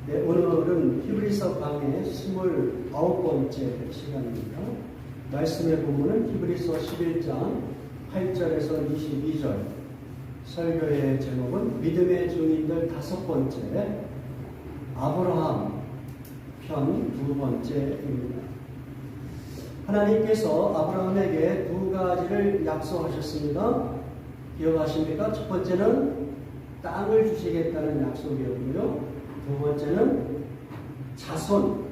네, 오늘은 히브리서 강의 29번째 시간입니다. 말씀의 본문은 히브리서 11장 8절에서 22절. 설교의 제목은 믿음의 증인들 5번째, 아브라함 편 2번째입니다. 하나님께서 아브라함에게 2가지를 약속하셨습니다. 기억하십니까? 첫 번째는 땅을 주시겠다는 약속이었고요. 두 번째는 자손,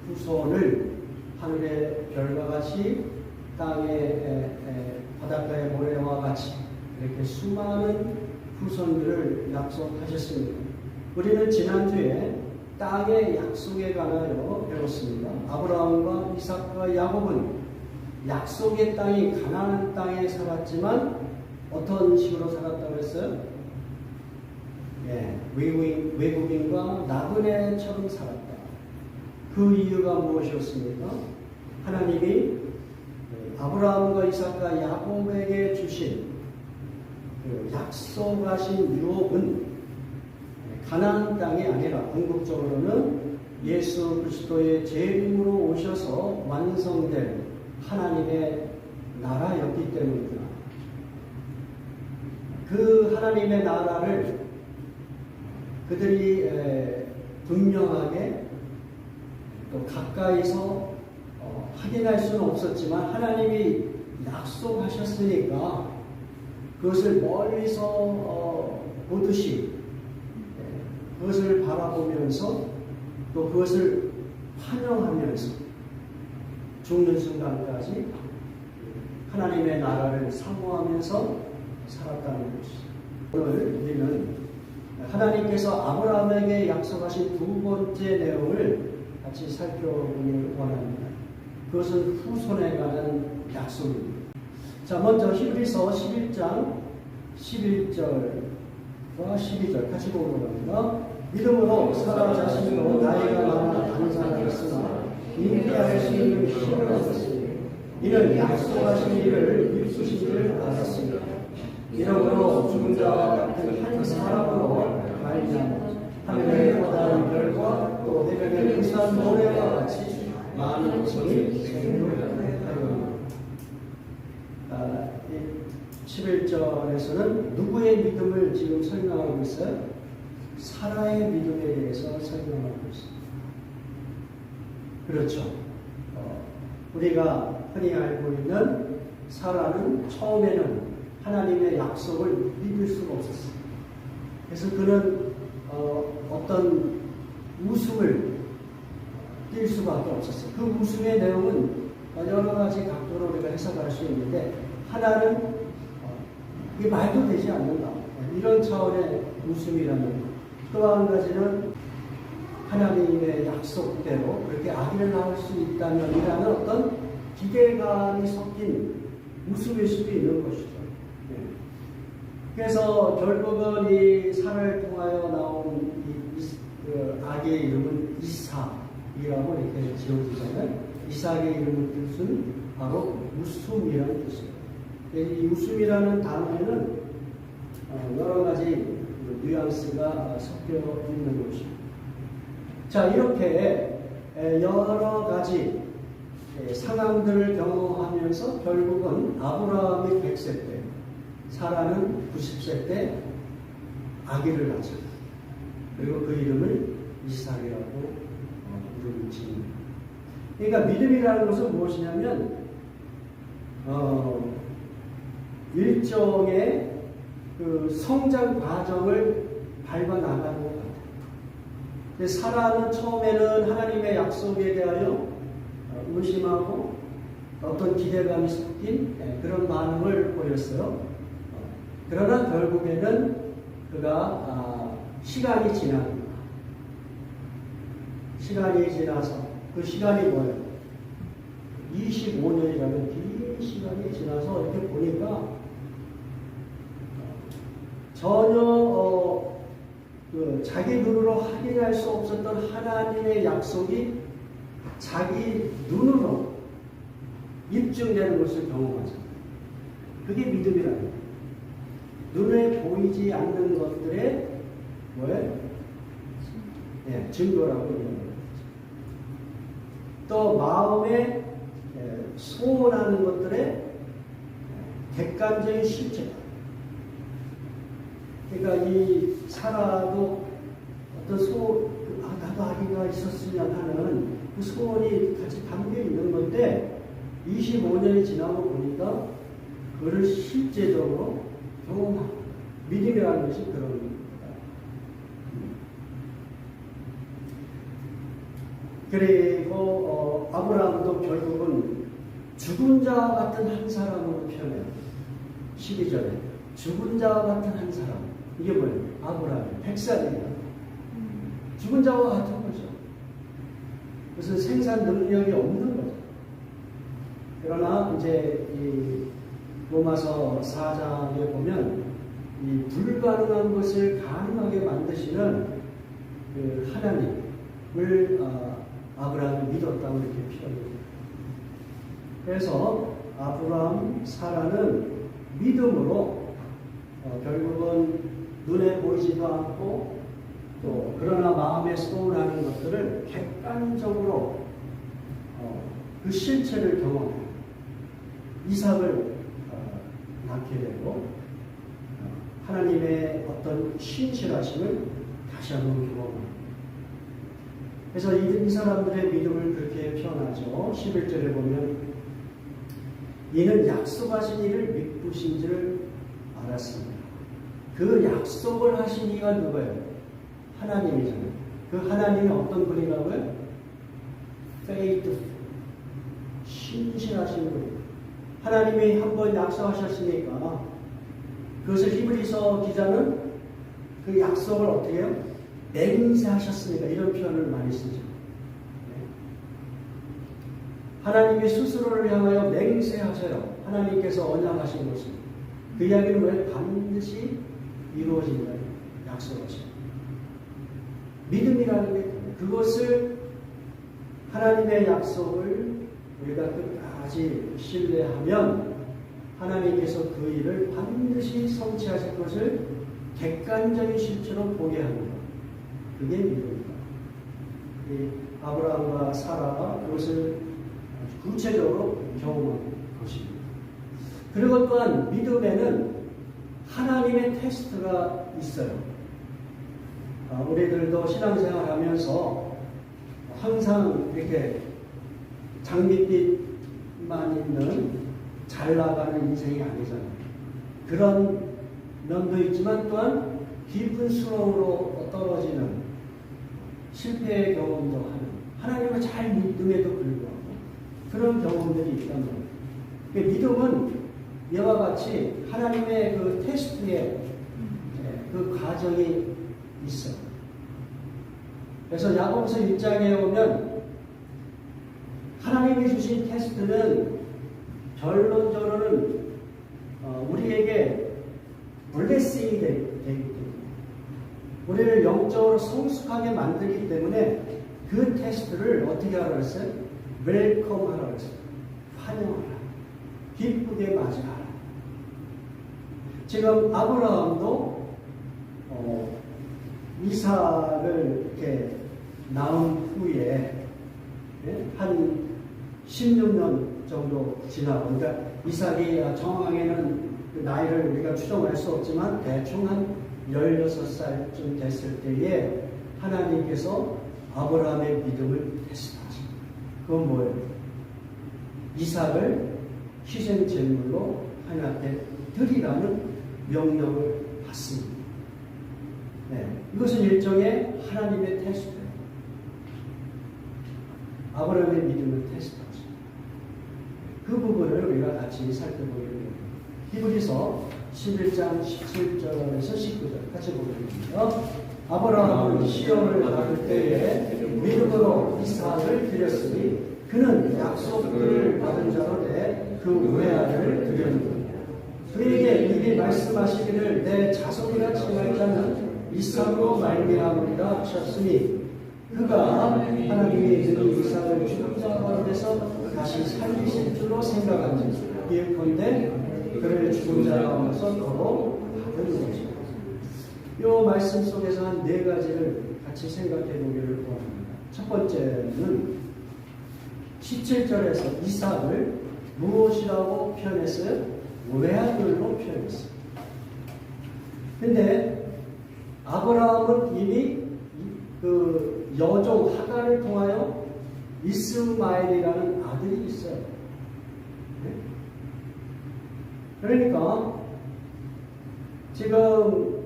후손을 하늘의 별과 같이 땅의 바닷가의 모래와 같이 이렇게 수많은 후손들을 약속하셨습니다. 우리는 지난주에 땅의 약속에 관하여 배웠습니다. 아브라함과 이삭과 야곱은 약속의 땅이 가나안 땅에 살았지만 어떤 식으로 살았다고 했어요? 외국인과 나그네처럼 살았다. 그 이유가 무엇이었습니까? 하나님이 아브라함과 이삭과 야곱에게 주신 그 약속하신 유업은 가나안 땅이 아니라 궁극적으로는 예수 그리스도의 재림으로 오셔서 완성된 하나님의 나라였기 때문이다. 그 하나님의 나라를 그들이 분명하게 또 가까이서 확인할 수는 없었지만 하나님이 약속하셨으니까 그것을 멀리서 보듯이 그것을 바라보면서 또 그것을 환영하면서 죽는 순간까지 하나님의 나라를 사모하면서 살았다는 것이죠. 오늘 우리는 하나님께서 아브라함에게 약속하신 2번째 내용을 같이 살펴보길 원합니다. 그것은 후손에 관한 약속입니다. 자, 먼저 히브리서 11장 11절과 12절 같이 보도록 합니다. 믿음으로 사라 자신도 나이가 많아 단산하였으나 인내할 수 있는 힘을 얻었으니 이는 약속하신 일을 이루신 줄 알았습니다. 이러므로 죽은 자와 같은 한 사람으로 말미암아 하늘의 거다한 별과 또 해변의 근사한 모래와 같이 많은 것이 생겨나리로다. 11절에서는 누구의 믿음을 지금 설명하고 있어요? 사라의 믿음에 대해서 설명하고 있습니다. 그렇죠. 우리가 흔히 알고 있는 사라는 처음에는 하나님의 약속을 믿을 수가 없었어요. 그래서 그는 어떤 웃음을 띌 수밖에 없었어요. 그 웃음의 내용은 여러 가지 각도로 우리가 해석할 수 있는데 하나는 이게 말도 되지 않는다. 이런 차원의 웃음이라는 것. 또 한 가지는 하나님의 약속대로 그렇게 아기를 낳을 수 있다면이라는 어떤 기대감이 섞인 웃음일 수도 있는 것이죠. 그래서 결국은 이 사라를 통하여 나온 그 아기의 이름은 이삭이라고 이렇게 지어지잖아요. 이삭의 이름의 뜻은 바로 웃음이라는 뜻입니다. 이 웃음이라는 단어에는 여러 가지 뉘앙스가 섞여 있는 것입니다. 자, 이렇게 여러 가지 상황들을 경험하면서 결국은 아브라함이 100세 때, 사라는 90세 때 아기를 낳죠. 그리고 그 이름을 이삭이라고 이름을 지습니다. 그러니까 믿음이라는 것은 무엇이냐면 일종의 그 성장 과정을 밟아 나가는 것 같아요. 사라는 처음에는 하나님의 약속에 대하여 의심하고 어떤 기대감이 섞인 그런 반응을 보였어요. 그러나 결국에는 그가 시간이 지납니다. 시간이 지나서 그 시간이 뭐예요? 25년이라는 긴 시간이 지나서 이렇게 보니까 전혀 자기 눈으로 확인할 수 없었던 하나님의 약속이 자기 눈으로 입증되는 것을 경험하잖아요. 그게 믿음이라는 거예요. 눈에 보이지 않는 것들의 뭐예요? 증거라고 얘기합니다. 또 마음에 소원하는 것들의 객관적인 실체다. 그러니까 이 사라도 어떤 나도 아기가 있었으면 하는 그 소원이 같이 담겨 있는 건데 25년이 지나고 보니까 그를 실제적으로 경험하고 믿음이라는 것이 그런 겁니다. 그리고 아브라함도 결국은 죽은 자 같은 한 사람으로 표현해요. 12절에 죽은 자 같은 한 사람. 이게 뭐예요? 아브라함 100살이에요. 죽은 자와 같은 거죠. 무슨 생산 능력이 없는 거죠. 그러나 이제 이 로마서 4장에 보면 이 불가능한 것을 가능하게 만드시는 그 하나님을 아브라함이 믿었다고 이렇게 표현합니다. 그래서 아브라함, 사라는 믿음으로 결국은 눈에 보이지도 않고 또 그러나 마음에 소원하는 것들을 객관적으로 그 실체를 경험해요. 이삭을 낳게 되고 하나님의 어떤 신실하심을 다시 한번 경험합니다. 그래서 이 사람들의 믿음을 그렇게 표현하죠. 11절에 보면 이는 약속하신 이를 믿으신 줄을 알았습니다. 그 약속을 하신 이가 누구예요? 하나님이잖아요. 그 하나님이 어떤 분이라고요? faithful, 신실하신 분. 하나님이 한번 약속하셨으니까 그것을 히브리서 기자는 그 약속을 어떻게 해요? 맹세하셨으니까 이런 표현을 많이 쓰죠. 하나님이 스스로를 향하여 맹세하셔요. 하나님께서 언약하신 것은 그 이야기는 왜 반드시 이루어진다 약속하죠. 믿음이라는 게 그것을 하나님의 약속을 우리가 끝까지 신뢰하면 하나님께서 그 일을 반드시 성취하실 것을 객관적인 실체로 보게 합니다. 그게 믿음입니다. 아브라함과 사라가 그것을 구체적으로 경험한 것입니다. 그리고 또한 믿음에는 하나님의 테스트가 있어요. 우리들도 신앙생활 하면서 항상 이렇게 장밋빛만 있는 잘 나가는 인생이 아니잖아요. 그런 면도 있지만 또한 깊은 수렁으로 떨어지는 실패의 경험도 하는 하나님을 잘 믿음에도 불구하고 그런 경험들이 있단 말이에요. 믿음은 이와 같이 하나님의 그 테스트에 그 과정이 있어요. 그래서 야고보서 1장에 보면 하나님이 주신 테스트는 결론적으로는 우리에게 블레싱이 되기 때문에 우리를 영적으로 성숙하게 만들기 때문에 그 테스트를 어떻게 하라고 했어요? 웰컴 하라고 했어요. 환영하라. 기쁘게 맞이하라. 지금 아브라함도 이삭을 이렇게 낳은 후에 한 16년 정도 지나고, 그러니까 이삭이 정확하게는 그 나이를 우리가 추정할 수 없지만 대충 한 16살쯤 됐을 때에 하나님께서 아브라함의 믿음을 테스트하십니다. 그건 뭐예요? 이삭을 희생 제물로 하나님께 드리라는 명령을 받습니다. 이것은 일종의 하나님의 테스트예요. 아브라함의 믿음을 테스트하죠. 그 부분을 우리가 같이 살펴보게 됩니다. 히브리서 11장 17절에서 19절 같이 보겠습니다. 아브라함은 시험을 받을 때에 믿음으로 이삭을 드렸으니 그는 약속을 받은 자로 그 외아들을 드렸느니라. 그에게 미리 말씀하시기를 내 자손이라 칭할 자는 이삭으로 말미암으리라 하셨으니 그가 하나님이 드린 이삭을 죽은 자 가운데서 다시 살리실 줄로 생각하니 예컨대 그를 죽은 자 가운데서 더러 받은 것이다. 이 말씀 속에서 한 네 가지를 같이 생각해 보기를 원합니다. 첫 번째는 17절에서 이삭을 무엇이라고 표현했어요? 외아들로 표현했어요. 근데 아브라함은 이미 그 여종 하갈을 통하여 이스마엘이라는 아들이 있어요. 그러니까 지금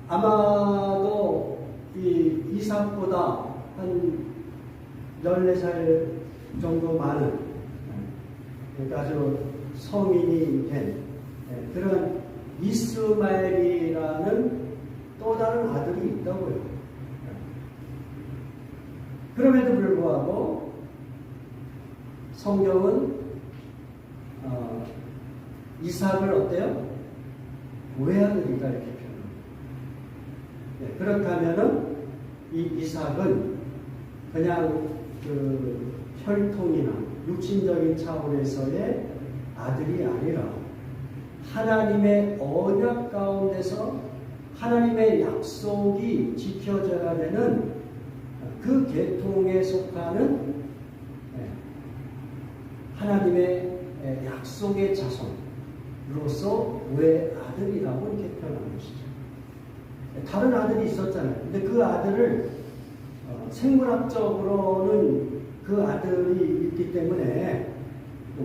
아마도 이 이삭보다 한 14살 정도 많은, 그러니까 아주 성인이 된 그런 이스마엘이라는 또 다른 아들이 있다고요. 그럼에도 불구하고 성경은 이삭을 어때요? 외아들이다 이렇게 표현합니다. 그렇다면은 이 이삭은 그냥 그 혈통이나 육신적인 차원에서의 아들이 아니라 하나님의 언약 가운데서 하나님의 약속이 지켜져야 되는 그 계통에 속하는 하나님의 약속의 자손으로서 외아들이라고 이렇게 표현한 것이죠. 다른 아들이 있었잖아요. 근데 그 아들을 생물학적으로는 그 아들이 있기 때문에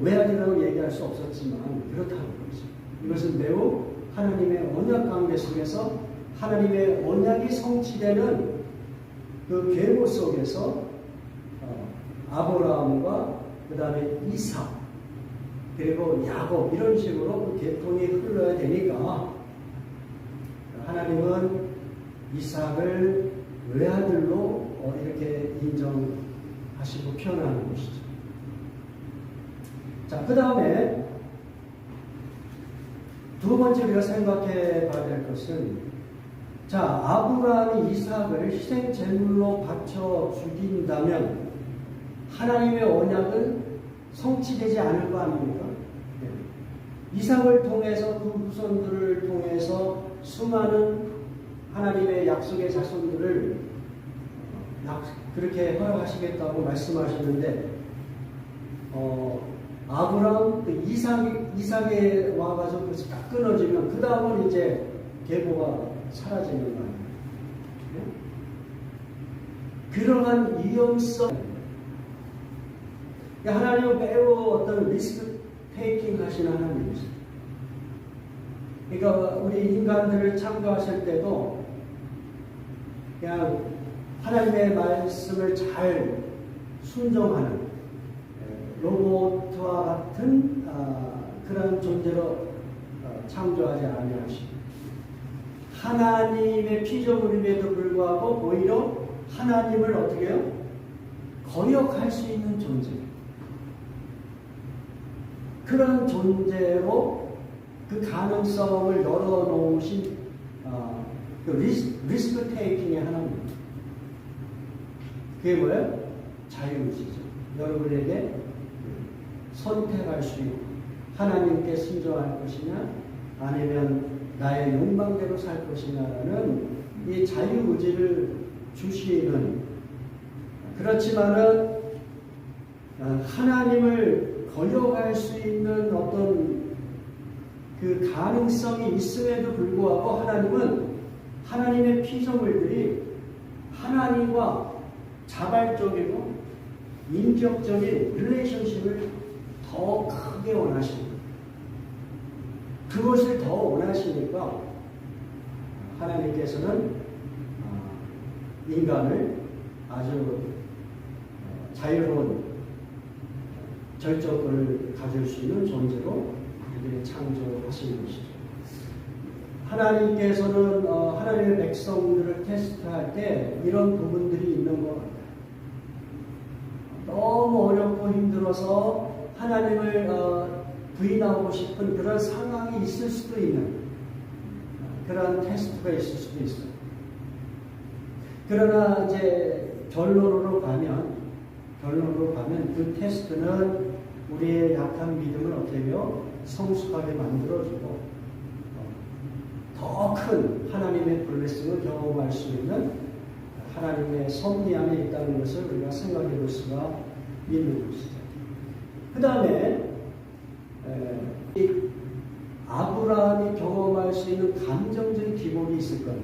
외아들이라고 얘기할 수 없었지만 그렇다는 거죠. 이것은 매우 하나님의 언약 관계 속에서 하나님의 언약이 성취되는 그 계보 속에서 아브라함과 그 다음에 이삭 그리고 야곱 이런 식으로 그 계통이 흘러야 되니까 하나님은 이삭을 외아들로 이렇게 인정하시고 표현하는 것이죠. 자, 그 다음에 두 번째 우리가 생각해 봐야 될 것은, 자, 아브라함이 이삭을 희생 제물로 바쳐 죽인다면 하나님의 언약은 성취되지 않을 거 아닙니까? 이삭을 통해서 그 후손들을 통해서 수많은 하나님의 약속의 자손들을 그렇게 허락하시겠다고 말씀하셨는데, 아브라함, 그 이삭에 와가지고 그것이 딱 끊어지면 그 다음은 이제 계보가 사라지는 거 아니에요. 그러한 위험성, 하나님은 매우 어떤 리스크 테이킹 하시는 하나님이세요. 그러니까 우리 인간들을 창조하실 때도 그냥 하나님의 말씀을 잘 순종하는 로봇과 같은 그런 존재로 창조하지 아니하시고 하나님의 피조물임에도 불구하고 오히려 하나님을 어떻게 해요? 거역할 수 있는 존재. 그런 존재로 그 가능성을 열어놓으신 그 리스크 테이킹의 하나입니다. 그게 뭐예요? 자유의지죠. 여러분에게 선택할 수 있고 하나님께 순종할 것이냐 아니면 나의 욕망대로 살 것이냐라는 이 자유의지를 주시는, 그렇지만은 하나님을 거역할 수 있는 어떤 그 가능성이 있음에도 불구하고 하나님은 하나님의 피조물들이 하나님과 자발적이고 인격적인 릴레이션십을 더 크게 원하십니다. 그것을 더 원하시니까 하나님께서는 인간을 아주 자유로운 결정권을 가질 수 있는 존재로 이렇게 창조하신 것이죠. 하나님께서는 하나님의 백성들을 테스트할 때 이런 부분들이 있는 것 같아요. 너무 어렵고 힘들어서 하나님을 부인하고 싶은 그런 상황이 있을 수도 있는 그런 테스트가 있을 수도 있어요. 그러나 이제 결론으로 가면 그 테스트는 우리의 약한 믿음을 어떻게 해요? 성숙하게 만들어주고 더 큰 하나님의 블레싱을 경험할 수 있는 하나님의 섭리 안에 있다는 것을 우리가 생각해 볼 수가 있는 것이죠. 그 다음에 아브라함이 경험할 수 있는 감정적인 기복이 있을 거예요.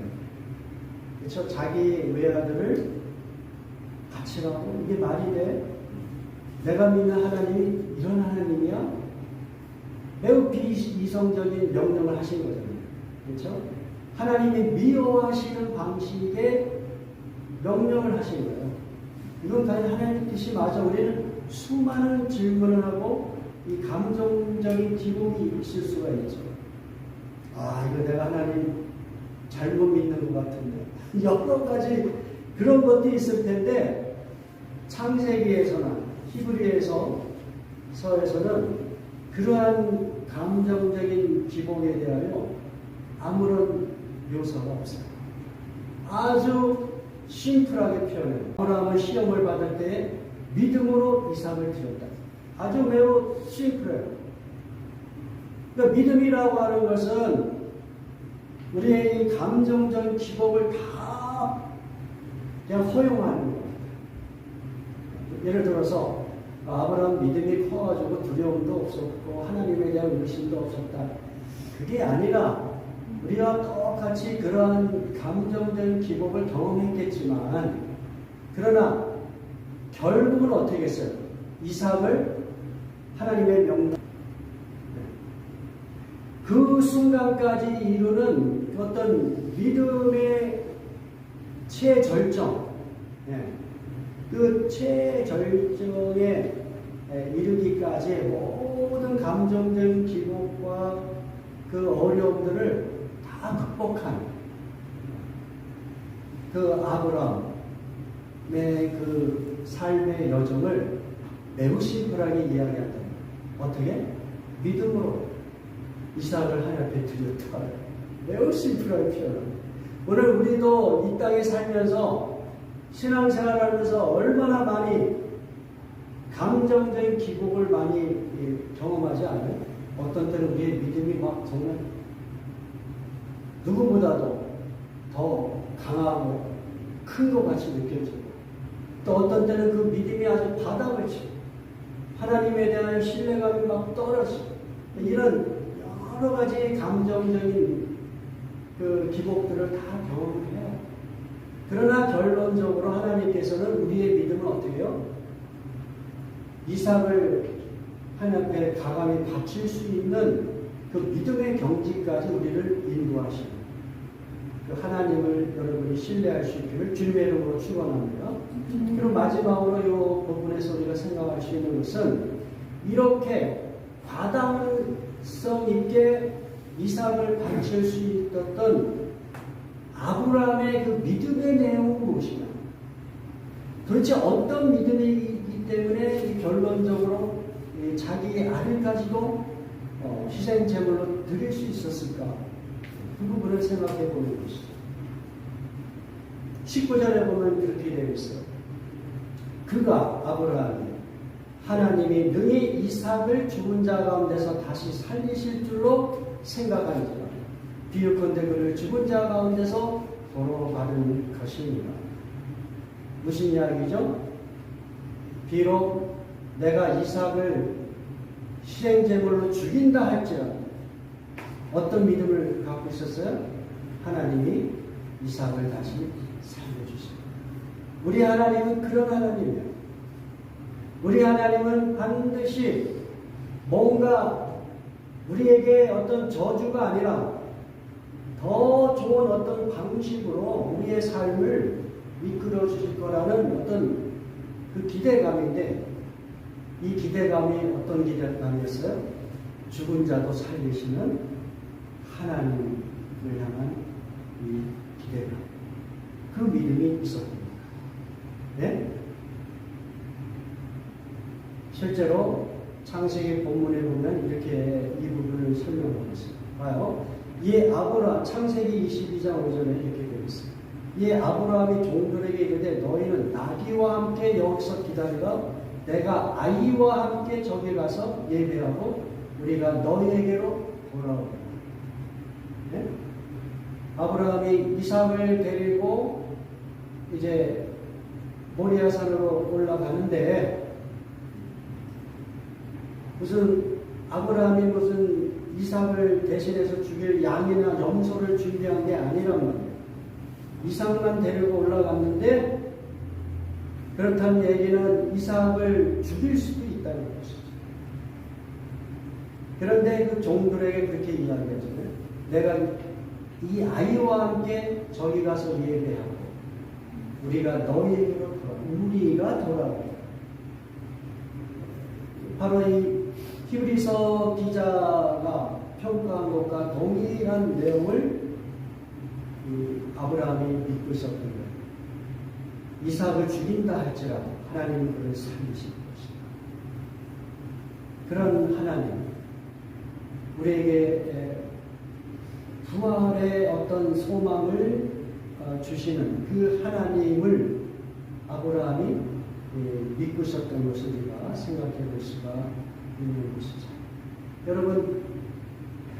그렇죠? 자기 외아들을 바치라고 이게 말이 돼? 내가 믿는 하나님이 이런 하나님이야? 매우 비이성적인 명령을 하신 거잖아요. 그렇죠? 하나님이 미워하시는 방식의 명령을 하신 거예요. 이건 과연 하나님 뜻이 맞아? 우리는 수많은 질문을 하고 이 감정적인 기복이 있을 수가 있죠. 아, 이거 내가 하나님 잘못 믿는 것 같은데. 여러 가지 그런 것들이 있을 텐데, 창세기에서나 히브리서에서는 그러한 감정적인 기복에 대하여 아무런 묘사가 없어요. 아주 심플하게 표현해요. 아브라함은 시험을 받을 때 믿음으로 이삭을 드렸다. 아주 매우 심플해요. 그러니까 믿음이라고 하는 것은 우리의 이 감정적인 기복을 다 그냥 허용하는 거예요. 예를 들어서 아브라함 믿음이 커가지고 두려움도 없었고 하나님에 대한 의심도 없었다. 그게 아니라 우리가 똑같이 그러한 감정적인 기복을 경험했겠지만, 그러나 결국은 어떻게 했어요? 이삭을 하나님의 명령, 그 순간까지 이루는 어떤 믿음의 최절정, 그 최절정에 이르기까지의 모든 감정적인 기복과 그 어려움들을 다 극복한 그 아브라함의 그 삶의 여정을 매우 심플하게 이야기한다. 어떻게? 믿음으로 이삭을 하나님 앞에 드렸다. 매우 심플하게 표현합니다. 오늘 우리도 이 땅에 살면서 신앙생활하면서 얼마나 많이 감정적인 기복을 많이 경험하지 않아요? 어떤 때는 우리의 믿음이 막 정말 누구보다도 더 강하고 큰 것 같이 느껴지고, 또 어떤 때는 그 믿음이 아주 바닥을 치고 하나님에 대한 신뢰감이 막 떨어지고, 이런 여러 가지 감정적인 그 기복들을 다 경험해요. 그러나 결론적으로 하나님께서는 우리의 믿음을 어떻게 해요? 이삭을 하나님 앞에 가감히 바칠 수 있는 그 믿음의 경지까지 우리를 인도하시는, 그 하나님을 여러분이 신뢰할 수 있기를 주님의 이름으로 축원합니다. 그리고 마지막으로 이 부분에서 우리가 생각할 수 있는 것은, 이렇게 과당성 있게 이삭을 바칠 수 있었던 아브라함의 그 믿음의 내용은 무엇이냐? 도대체 어떤 믿음이기 때문에 결론적으로 자기의 아들까지도 희생 제물로 드릴 수 있었을까? 그 부분을 생각해 보는 것이죠. 19절에 보면 이렇게 되어 있어요. 그가, 아브라함이 하나님이 능히 이삭을 죽은 자 가운데서 다시 살리실 줄로 생각하니라. 비유컨대 그를 죽은 자 가운데서 도로 받은 것입니다. 무슨 이야기죠? 비록 내가 이삭을 희생제물로 죽인다 할지라도 어떤 믿음을 갖고 있었어요? 하나님이 이삭을 다시 살려주십니다. 우리 하나님은 그런 하나님이에요. 우리 하나님은 반드시 뭔가 우리에게 어떤 저주가 아니라 더 좋은 어떤 방식으로 우리의 삶을 이끌어 주실 거라는 어떤 그 기대감인데, 이 기대감이 어떤 기대감이었어요? 죽은 자도 살리시는 하나님을 향한 이 기대감, 그 믿음이 있었습니다. 네? 실제로 창세기 본문에 보면 이렇게 이 부분을 설명하고 있습니다. 봐요. 이 아브라함, 창세기 22장 5절에 이렇게 되어 있습니다. 이 아브라함이 종들에게 이르되 너희는 나귀와 함께 여기서 기다리라. 내가 아이와 함께 저기 가서 예배하고 우리가 너희에게로 돌아오리라. 네? 아브라함이 이삭을 데리고 이제 모리아산으로 올라가는데 무슨 아브라함이 무슨 이삭을 대신해서 죽일 양이나 염소를 준비한 게 아니란 말이에요. 이삭만 데리고 올라갔는데 그렇다는 얘기는 이삭을 죽일 수도 있다는 것이죠. 그런데 그 종들에게 그렇게 이야기하잖아요. 내가 이 아이와 함께 저기 가서 예배하고 우리가 너희에게로 우리가 돌아오고 바로 이 히브리서 기자가 평가한 것과 동일한 내용을 아브라함이 믿고 있었던 거예요. 이삭을 죽인다 할지라도 하나님은 그를 살리실 것이다. 그런 하나님, 우리에게 부활의 어떤 소망을 주시는 그 하나님을 아브라함이 믿고 있었던 것을 우리가 생각해 볼 수가 있는 것이죠. 여러분,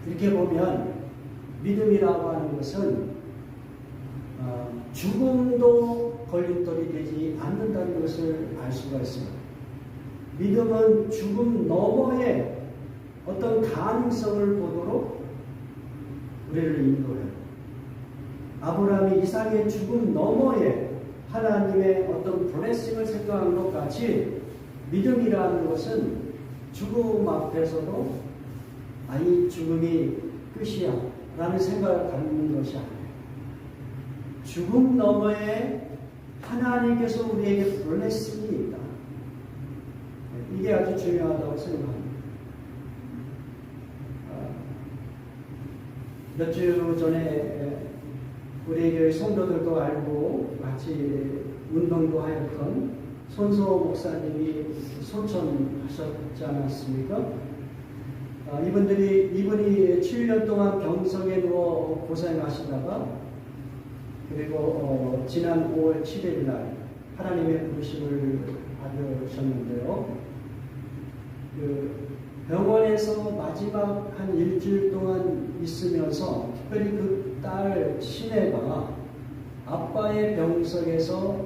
이렇게 보면 믿음이라고 하는 것은 죽음도 걸림돌이 되지 않는다는 것을 알 수가 있습니다. 믿음은 죽음 너머의 어떤 가능성을 보도록 우리를 인도해요. 아브라함이 이삭의 죽음 너머에 하나님의 어떤 블레싱을 생각한 것 같이 믿음이라는 것은 죽음 앞에서도 이 죽음이 끝이야 라는 생각을 갖는 것이 아니에요. 죽음 너머에 하나님께서 우리에게 블레싱이 있다. 이게 아주 중요하다고 생각합니다. 몇 주 전에 우리 교회 성도들도 알고 같이 운동도 하였던 손소 목사님이 소천하셨지 않았습니까? 이분이 7년 동안 병석에 누워 고생하시다가 그리고 지난 5월 7일 날 하나님의 부르심을 받으셨는데요. 그 병원에서 마지막 한 일주일 동안 있으면서 특별히 그 딸 신혜가 아빠의 병석에서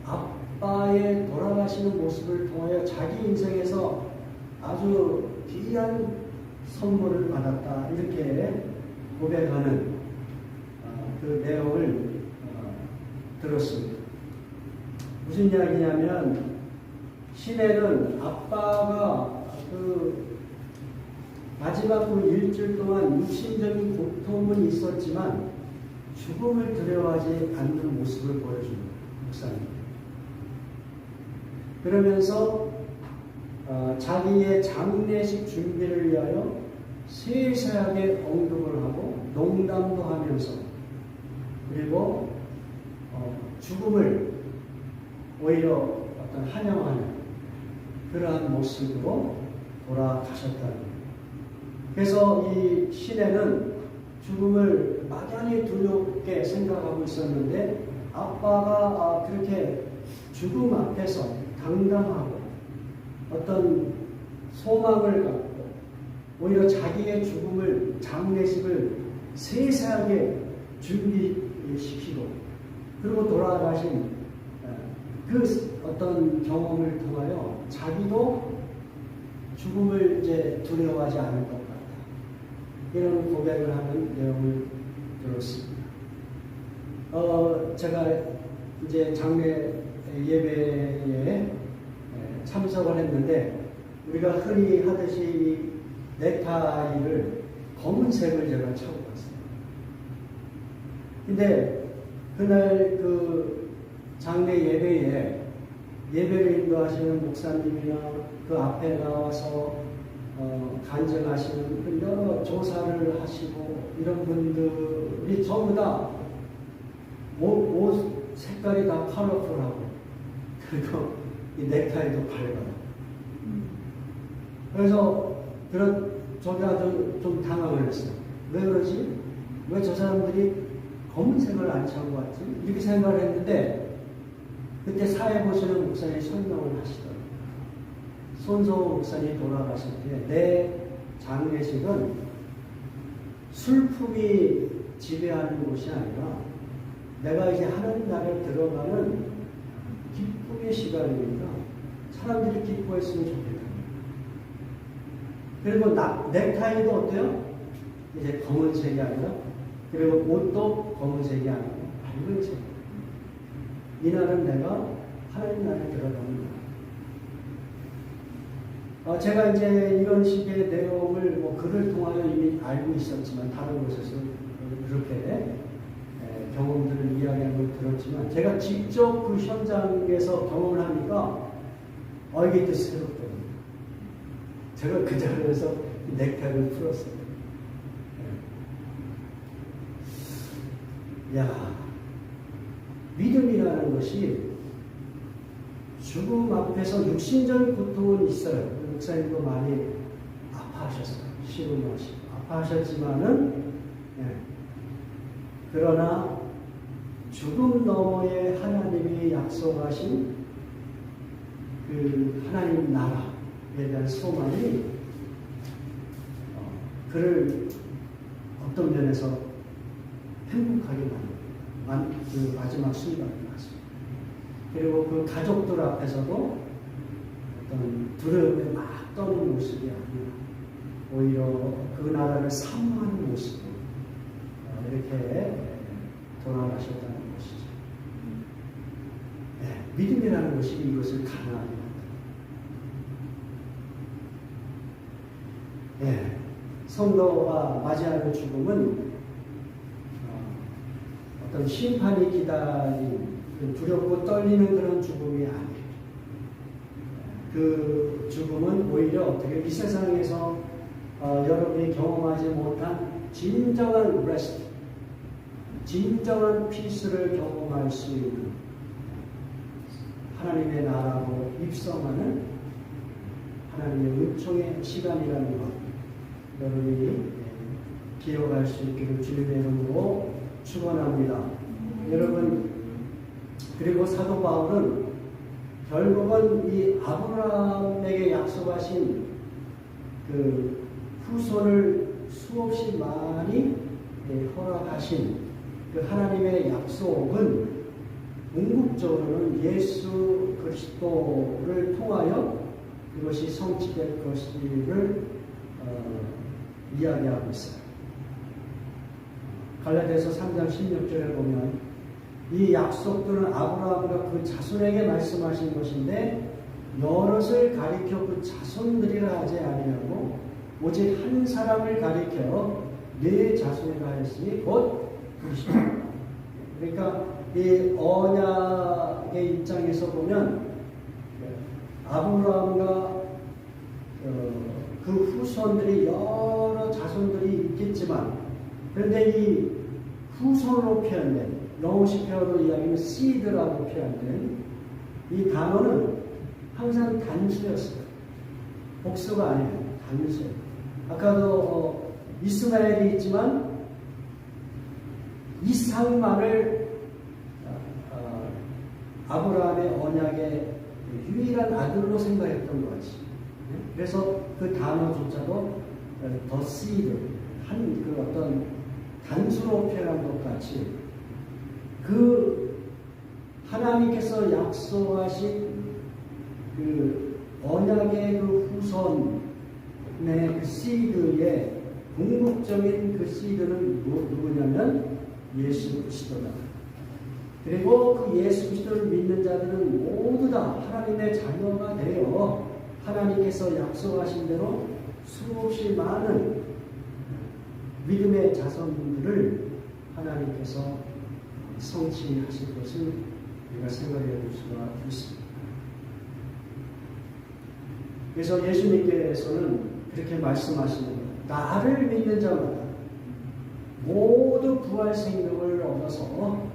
아빠의 돌아가시는 모습을 통하여 자기 인생에서 아주 귀한 선물을 받았다 이렇게 고백하는 그 내용을 들었습니다. 무슨 이야기냐면 신혜는 아빠가 그 마지막 그 일주일 동안 육신적인 고통은 있었지만 죽음을 두려워하지 않는 모습을 보여준 목사님. 그러면서 자기의 장례식 준비를 위하여 세세하게 언급을 하고 농담도 하면서 그리고 죽음을 오히려 어떤 환영하는 그러한 모습으로 돌아가셨다는 거예요. 그래서 이 신혜는 죽음을 막연히 두렵게 생각하고 있었는데 아빠가 그렇게 죽음 앞에서 당당하고 어떤 소망을 갖고 오히려 자기의 죽음을 장례식을 세세하게 준비시키고 그리고 돌아가신 그 어떤 경험을 통하여 자기도 죽음을 이제 두려워하지 않을 것 같다. 이런 고백을 하는 내용을 들었습니다. 제가 이제 장례 예배에 참석을 했는데 우리가 흔히 하듯이 넥타이를 검은색을 제가 차고 갔어요. 근데 그날 그 장례 예배에 예배를 인도하시는 목사님이나 그 앞에 나와서 간증하시는 여러 조사를 하시고 이런 분들이 전부 다 옷 색깔이 다 컬러풀하고 그리고 이 넥타이도 밝아요. 그래서 저기 아주 좀 당황을 했어요. 왜 그러지? 왜 저 사람들이 검은색을 안 차고 왔지? 이렇게 생각을 했는데 그때 사회 보시는 목사님이 설명을 하시더라고요. 손소 목사님이 돌아가실 때 내 장례식은 슬픔이 지배하는 곳이 아니라 내가 이제 하나님 나라에 들어가는 기쁨의 시간이니까 사람들이 기뻐했으면 좋겠다. 그리고 넥타이도 어때요? 이제 검은색이 아니라, 그리고 옷도 검은색이 아니고 밝은색. 이날은 내가 하나님 나라에 들어가는 거야. 제가 이제 이런 식의 내용을 글을 통하여 이미 알고 있었지만, 다른 곳에서 그렇게 경험들을 이야기하는 걸 들었지만, 제가 직접 그 현장에서 경험을 하니까 이게 또 새롭더라고요. 제가 그 자리에서 넥타이를 풀었어요. 믿음이라는 것이 죽음 앞에서 육신적인 고통은 있어요. 목사님도 많이 아파하셨어요. 시름하시고 아파하셨지만은, 그러나 죽음 너머에 하나님이 약속하신 그 하나님 나라에 대한 소망이 그를 어떤 면에서 행복하게 그 마지막 순간이 왔습니다. 그리고 그 가족들 앞에서도 어떤 두려움에 막 떠는 모습이 아니라 오히려 그 나라를 사모하는 모습으로 이렇게 돌아가셨다는 것이죠. 믿음이라는 것이 이것을 가능하게 만듭니다. 성도가 맞이하는 죽음은 어떤 심판이 기다린 두렵고 떨리는 그런 죽음이 아니에요. 그 죽음은 오히려 어떻게 이 세상에서 여러분이 경험하지 못한 진정한 레스트, 진정한 피스를 경험할 수 있는 하나님의 나라로 입성하는 하나님의 은총의 시간이라는 것, 여러분이 기억할 수 있기를 주님의 이름으로 축원합니다. 여러분, 그리고 사도 바울은 결국은 이 아브라함에게 약속하신 그 후손을 수없이 많이 허락하신 그 하나님의 약속은 궁극적으로는 예수 그리스도를 통하여 그것이 성취될 것을 이야기하고 있어요. 갈라디아서 3장 16절에 보면 이 약속들은 아브라함과 그 자손에게 말씀하신 것인데 여럿을 가리켜 그 자손들이라 하지 아니하고 오직 한 사람을 가리켜 네 자손이라 하였으니 곧 그리스도. 그러니까 이 언약의 입장에서 보면 아브라함과 그 후손들이 여러 자손들이 있겠지만, 그런데 이 후손으로 표현된, 영어식 표현으로 이야기하면 seed라고 표현된 이 단어는 항상 단수였어요. 복수가 아니에요. 단수예요. 아까도 이스마엘이 있지만 이삭만을 아브라함의 언약의 유일한 아들로 생각했던 것 같이. 그래서 그 단어조차도 더 seed, 그 어떤 단수로 표현한 것 같이 그 하나님께서 약속하신 그 언약의 그 후손의 그 씨드의 궁극적인 그 씨드는 누구냐면 예수 그리스도다. 그리고 그 예수 그리스도를 믿는 자들은 모두 다 하나님의 자녀가 되어 하나님께서 약속하신 대로 수없이 많은 믿음의 자손들을 하나님께서 성취하실 것을 우리가 생각해 볼 수가 있습니다. 그래서 예수님께서는 그렇게 말씀하시는 거예요. 나를 믿는 자마다 모두 부활 생명을 얻어서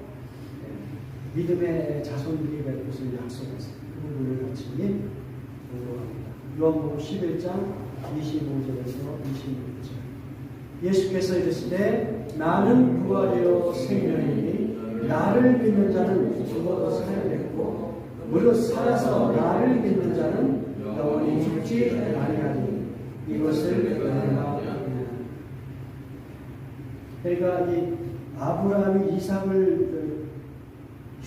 믿음의 자손들이 될 것을 약속했어요. 그 부분을 같이 공부합니다. 요한복음 11장 25절에서 26절. 예수께서 이르시되 나는 부활이요 생명이니 나를 믿는 자는 죽어도 살겠고 무릇 살아서 나를 믿는 자는 영원히 죽지 아니하니 이것을 내가 그러니까 이 아브라함이 이삭을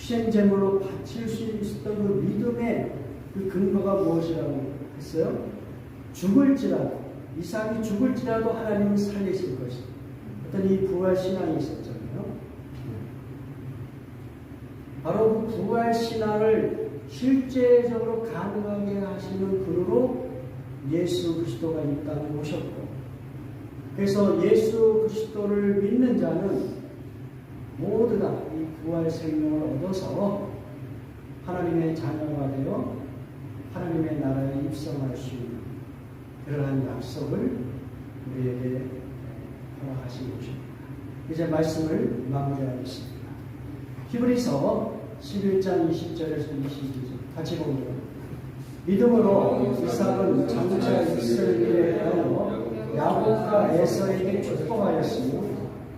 희생 제물로 바칠 수 있었던 그 믿음의 그 근거가 무엇이라고 했어요? 죽을지라도, 이삭이 죽을지라도 하나님은 살리실 것이다. 어떤 이 부활 신앙이 있었잖아요. 바로 그 부활 신앙을 실제적으로 가능하게 하시는 분으로 예수 그리스도가 이 땅에 오셨고, 그래서 예수 그리스도를 믿는 자는 모두 다 이 부활 생명을 얻어서 하나님의 자녀가 되어 하나님의 나라에 입성할 수 있는 그러한 약속을 우리에게 허락하신 것입니다. 이제 말씀을 마무리하겠습니다. 히브리서 11장 20절에서 22절 같이 보면, 믿음으로 이삭은 장차 있을 일에 대하여 야곱과 에서에게 축복하였으며,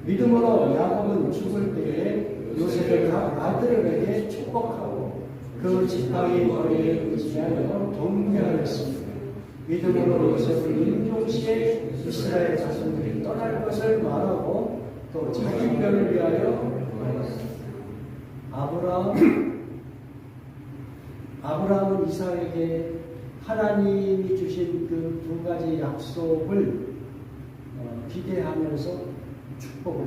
믿음으로 야곱은 죽을 때에 요셉의 각 아들에게 축복하고 그 지팡이 머리에 의지하여 동료하였습니다. 믿음으로 요셉은 임종시에 이스라엘 자손들이 떠날 것을 말하고 또 자기 편을 위하여 아브라함은 이삭에게 하나님이 주신 그 두 가지 약속을 기대하면서 축복을,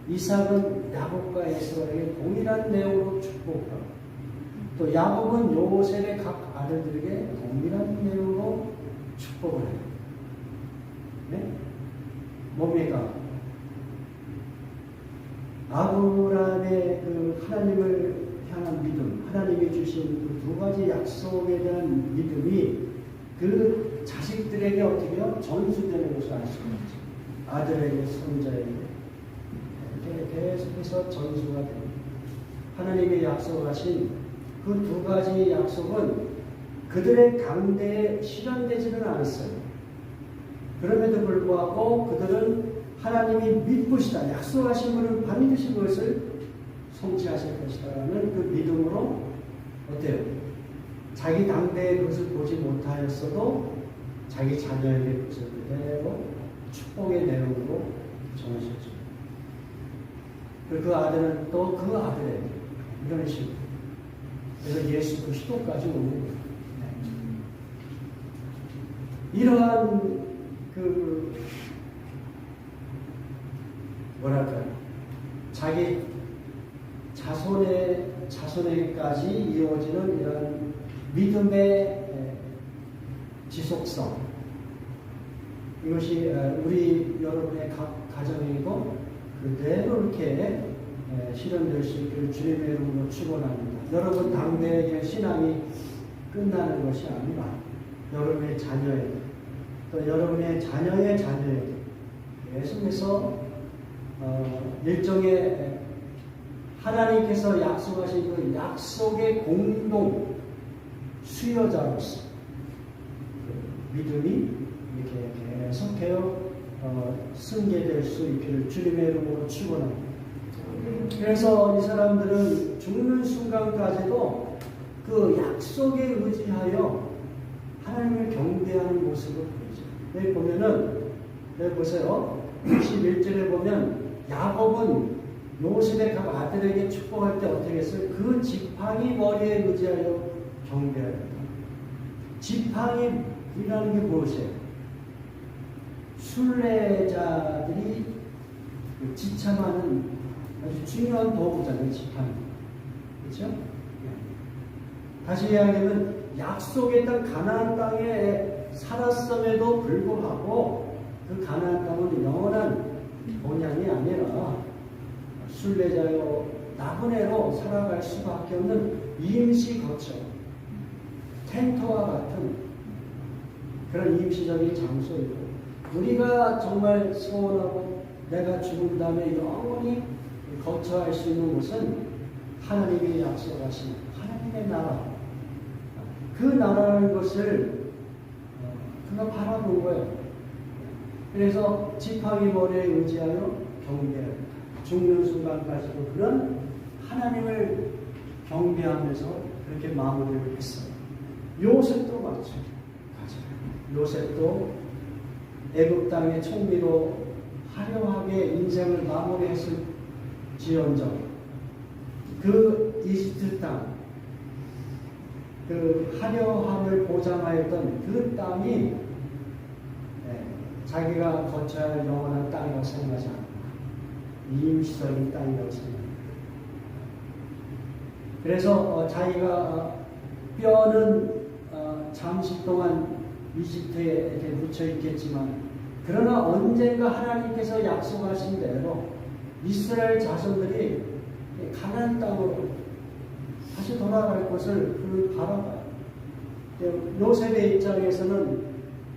이삭은 야곱과 에서에게 동일한 내용으로 축복하고, 또 야곱은 요셉의 각 아들들에게 동일한 내용으로 축복을 해요. 네? 뭡니까? 아브라함의 그 하나님을 향한 믿음, 하나님이 주신 그 두 가지 약속에 대한 믿음이 그 자식들에게 어떻게 해요? 전수되는 것을 알 수가 있죠. 아들에게, 손자에게 이렇게 계속해서 전수가 됩니다. 하나님이 약속하신 그 두 가지 약속은 그들의 당대에 실현되지는 않았어요. 그럼에도 불구하고 그들은 하나님이 믿으시다, 약속하신 분은 반드시 그것을 성취하실 것이다라는 그 믿음으로 어때요? 자기 당대에 그것을 보지 못하였어도 자기 자녀에게 그것을 그대로 축복의 내용으로 전하셨죠. 그리고 그 아들은 또 그 아들에게 이런 식으로, 그래서 예수 그리스도까지 오는 거예요. 이러한 그 뭐랄까요, 자기 자손에게까지 이어지는 이런 믿음의 지속성, 이것이 우리 여러분의 각 가정이고 그대로 이렇게 실현될 수 있기를 주님의 이름으로 축원합니다. 여러분 당대의 신앙이 끝나는 것이 아니라 여러분의 자녀에게, 또 여러분의 자녀의 자녀에게 계속해서 일종의 하나님께서 약속하신 그 약속의 공동 수여자로서 믿음이 이렇게 계속해서 승계될 수 있기를 주님의 이름으로 축원합니다. 그래서 이 사람들은 죽는 순간까지도 그 약속에 의지하여 하나님을 경배하는 모습을 보이죠. 여기 보면은, 여기 보세요. 11절에 보면 야곱은 요셉의 각 아들에게 축복할 때 어떻게 했어요? 그 지팡이 머리에 의지하여 경배하였다. 지팡이라는 게 무엇이에요? 순례자들이 지참하는 아주 중요한 도구잖아요, 지팡이. 그렇죠? 다시 이야기하면 약속의 땅 가나안 땅에 살았음에도 불구하고 그 가나안 땅은 영원한 본향이 아니라 순례자요 나그네로 살아갈 수밖에 없는 임시 거처, 텐트와 같은 그런 임시적인 장소이고, 우리가 정말 소원하고 내가 죽은 다음에 영원히 거처할 수 있는 곳은 하나님이 약속하신 하나님의 나라, 그 나라라는 것을 그가 바라본 거예요. 그래서 지팡이 머리에 의지하여 경배합니다. 죽는 순간까지도 그런 하나님을 경배하면서 그렇게 마무리를 했어요. 요셉도 마찬가지예요. 요셉도 애굽 땅의 총리로 화려하게 인생을 마무리했을 지언정 그 이집트 땅, 그 화려함을 보장하였던 그 땅이 자기가 거쳐야 할 영원한 땅이라고 생각하지 않고 임시적인 땅이라고 생각합니다. 그래서 자기가 뼈는 잠시 동안 이집트에 이렇게 묻혀 있겠지만, 그러나 언젠가 하나님께서 약속하신 대로 이스라엘 자손들이 가나안 땅으로 다시 돌아갈 것을 그를 바라봐요. 요셉의 입장에서는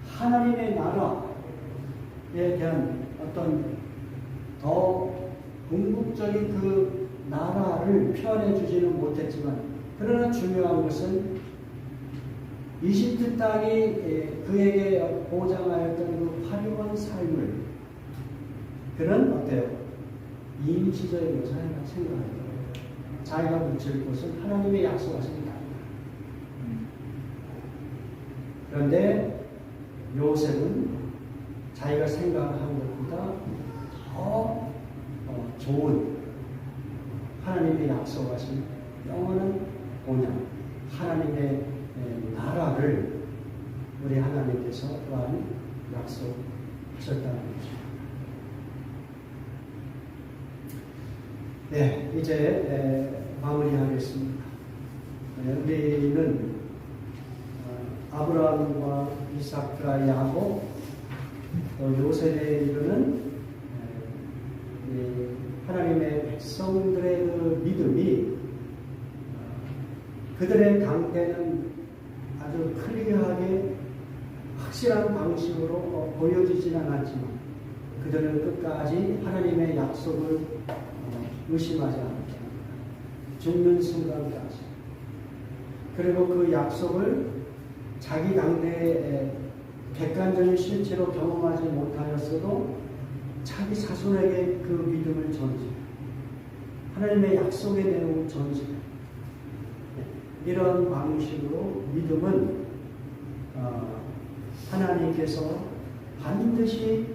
하나님의 나라에 대한 어떤 더 궁극적인 그 나라를 표현해 주지는 못했지만, 그러나 중요한 것은 이집트 땅이 그에게 보장하였던 그 화려한 삶을 그는 어때요? 임시적인 것을 생각합니다. 자기가 묻힐 곳은 하나님의 약속하신 땅이다. 그런데 요셉은 자기가 생각한 것보다 더 좋은 하나님의 약속하신 영원한 본향, 하나님의 나라를 우리 하나님께서 또한 약속하셨다는 거죠. 네, 이제 마무리하겠습니다. 우리는 아브라함과 이삭과 야곱, 또 요셉에 이르는 하나님의 백성들의 그 믿음이 그들의 강대는 아주 클리어하게 확실한 방식으로 보여지지는 않았지만, 그들은 끝까지 하나님의 약속을 의심하지 않았다. 죽는 순간까지. 그리고 그 약속을 자기 당대의 객관적인 실체로 경험하지 못하였어도 자기 자손에게 그 믿음을 전지, 하나님의 약속의 내용을 전지, 이런 방식으로 믿음은 하나님께서 반드시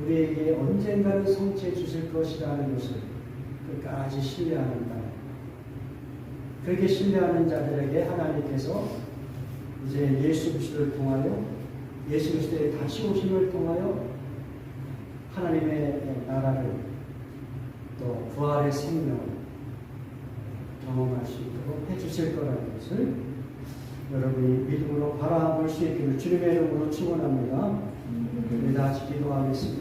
우리에게 언젠가는 성취해 주실 것이라는 것을 끝까지 신뢰하는 자, 그렇게 신뢰하는 자들에게 하나님께서 이제 예수 그리스도를 통하여, 예수 그리스도의 다시 오심을 통하여 하나님의 나라를, 또 부활의 생명을 경험할 수 있도록 해주실 거라는 것을 여러분이 믿음으로 바라볼 수 있기를 주님의 이름으로 축원합니다. 우리 다 같이 기도하겠습니다.